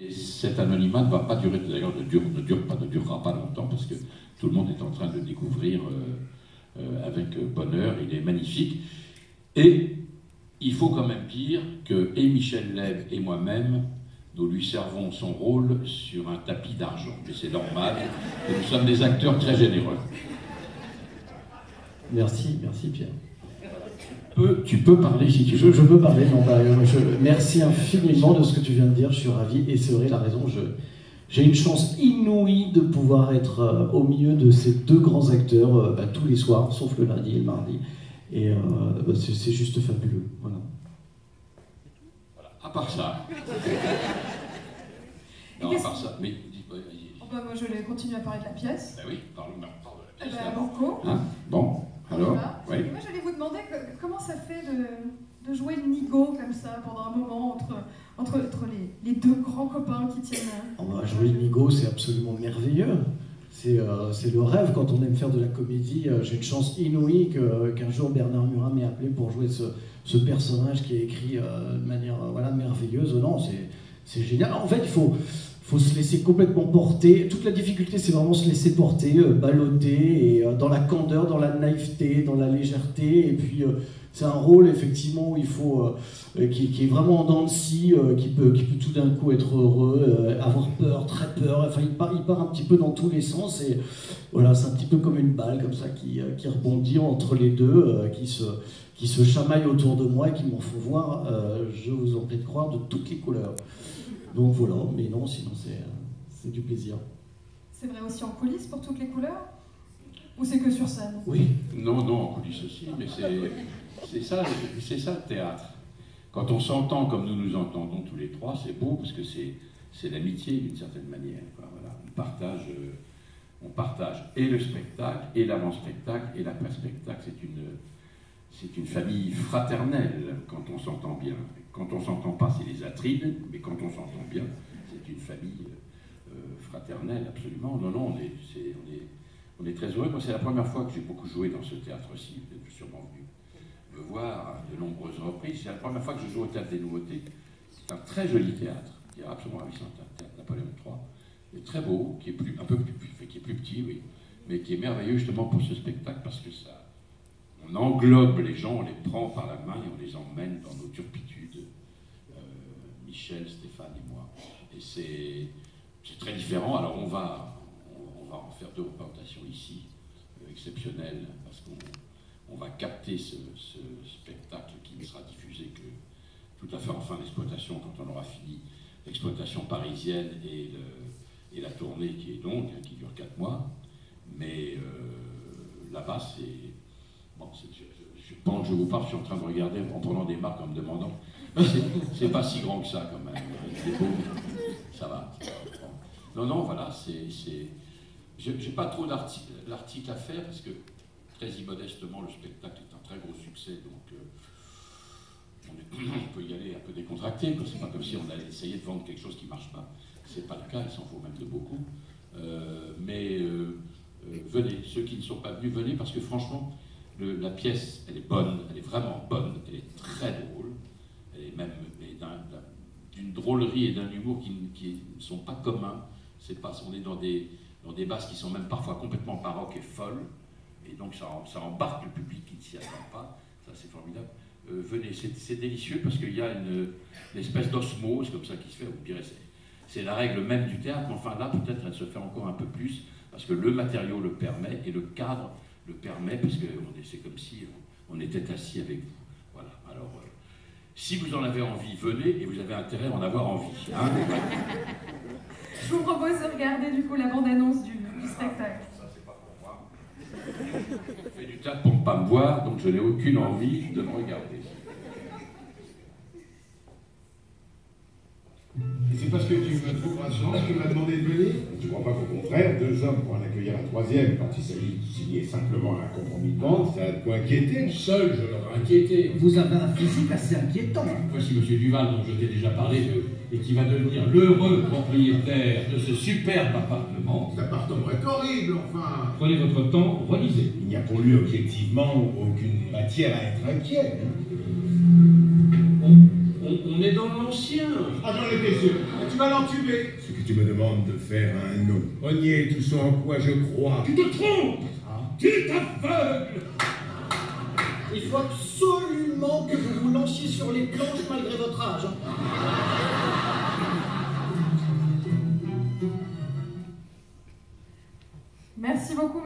Et cet anonymat ne va pas durer, d'ailleurs ne durera pas longtemps, parce que tout le monde est en train de le découvrir avec bonheur, il est magnifique. Et il faut quand même dire que et Michel Leb et moi-même, nous lui servons son rôle sur un tapis d'argent. Mais c'est normal, et nous sommes des acteurs très généreux. Merci, merci Pierre. Tu peux parler si tu veux. Je peux parler, non, merci infiniment de ce que tu viens de dire, je suis ravi, et c'est vrai, la raison, j'ai une chance inouïe de pouvoir être au milieu de ces deux grands acteurs tous les soirs, sauf le lundi et le mardi, et c'est juste fabuleux, voilà. À part ça. Non, à part ça, mais... moi je vais continuer à parler de la pièce. Ben oui, parle de la pièce. Banco. Hein, bon, alors oui. Et moi j'allais vous demander comment ça fait de jouer le Nigo comme ça pendant un moment entre les deux grands copains qui tiennent. Jouer le Nigo, c'est absolument merveilleux. C'est le rêve quand on aime faire de la comédie. J'ai une chance inouïe qu'un jour Bernard Murat m'ait appelé pour jouer ce personnage qui est écrit de manière merveilleuse. Non, c'est génial. En fait, il faut se laisser complètement porter. Toute la difficulté, c'est vraiment se laisser porter, balloter, et dans la candeur, dans la naïveté, dans la légèreté. Et puis, c'est un rôle, effectivement, où il faut, qui est vraiment en dents de scie, qui peut tout d'un coup être heureux, avoir peur, très peur. Enfin, il part un petit peu dans tous les sens. Et voilà, c'est un petit peu comme une balle, comme ça, qui rebondit entre les deux, qui se chamaillent autour de moi et qui m'en font voir, je vous en prie de croire, de toutes les couleurs. Donc voilà, mais non, sinon c'est du plaisir. C'est vrai aussi en coulisses pour toutes les couleurs? Ou c'est que sur scène? Oui. Non, en coulisses aussi, mais c'est ça le théâtre. Quand on s'entend comme nous nous entendons tous les trois, c'est beau parce que c'est l'amitié d'une certaine manière. Voilà. On partage et le spectacle, et l'avant-spectacle, et l'après-spectacle. C'est une famille fraternelle quand on s'entend bien. Quand on ne s'entend pas, c'est les atrides, mais quand on s'entend bien, c'est une famille fraternelle, absolument. Non, on est très heureux. Moi, c'est la première fois que j'ai beaucoup joué dans ce théâtre-ci. Vous êtes sûrement venu me voir à de nombreuses reprises. C'est la première fois que je joue au Théâtre des Nouveautés. C'est un très joli théâtre, qui est absolument ravissant, un théâtre Napoléon III, et très beau, qui est qui est plus petit, oui, mais qui est merveilleux justement pour ce spectacle, parce que ça... On englobe les gens, on les prend par la main et on les emmène dans nos turpitudes. Michel, Stéphane et moi. Et c'est très différent. Alors on va en faire deux représentations ici, exceptionnelles, parce qu'on va capter ce spectacle qui ne sera diffusé que tout à fait en fin d'exploitation, quand on aura fini l'exploitation parisienne et la tournée qui est longue, qui dure 4 mois. Mais là-bas, c'est... Bon, pendant que je vous parle, je suis en train de regarder en prenant des marques en me demandant. C'est pas si grand que ça quand même. C'est beau, ça va. Non, voilà, j'ai pas trop d'articles à faire parce que très immodestement le spectacle est un très gros succès, donc on peut y aller un peu décontracté. C'est pas comme si on allait essayer de vendre quelque chose qui marche pas. C'est pas le cas, il s'en faut même de beaucoup. Venez, ceux qui ne sont pas venus, venez parce que franchement. La pièce, elle est bonne, elle est vraiment bonne, elle est très drôle, elle est même d'une drôlerie et d'un humour qui ne sont pas communs. On est dans des bases qui sont même parfois complètement baroques et folles, et donc ça embarque le public qui ne s'y attend pas, ça c'est formidable. Venez, c'est délicieux parce qu'il y a une espèce d'osmose comme ça qui se fait, vous direz, c'est la règle même du théâtre, mais enfin là peut-être elle se fait encore un peu plus, parce que le matériau le permet et le cadre le permet, parce que c'est comme si on était assis avec vous. Voilà. Alors, si vous en avez envie, venez, et vous avez intérêt à en avoir envie. Hein. Je vous propose de regarder du coup la bande-annonce du spectacle. Ça, c'est pas pour moi. Je fais du théâtre pour ne pas me voir, donc je n'ai aucune envie de me regarder. Et c'est parce que tu me trouves un sens que tu m'as demandé de venir? Tu crois pas qu'au contraire, 2 hommes pour en accueillir un troisième, quand il s'agit de signer simplement un compromis de vente, ça a de quoi inquiéter? Seul, je l'aurais inquiété. Vous avez un physique assez inquiétant. Voici M. Duval, dont je t'ai déjà parlé, et qui va devenir l'heureux propriétaire de ce superbe appartement. Cet appartement est horrible, enfin. Prenez votre temps, relisez. Il n'y a pour lui objectivement aucune matière à être inquiet. On est donc romanciens. Ah, j'en étais sûr. Tu vas l'entuber. Ce que tu me demandes de faire a un nom. Renier tout ce en quoi je crois. Tu te trompes. Tu t'aveugles. Il faut absolument que vous vous lanciez sur les planches malgré votre âge. Merci beaucoup.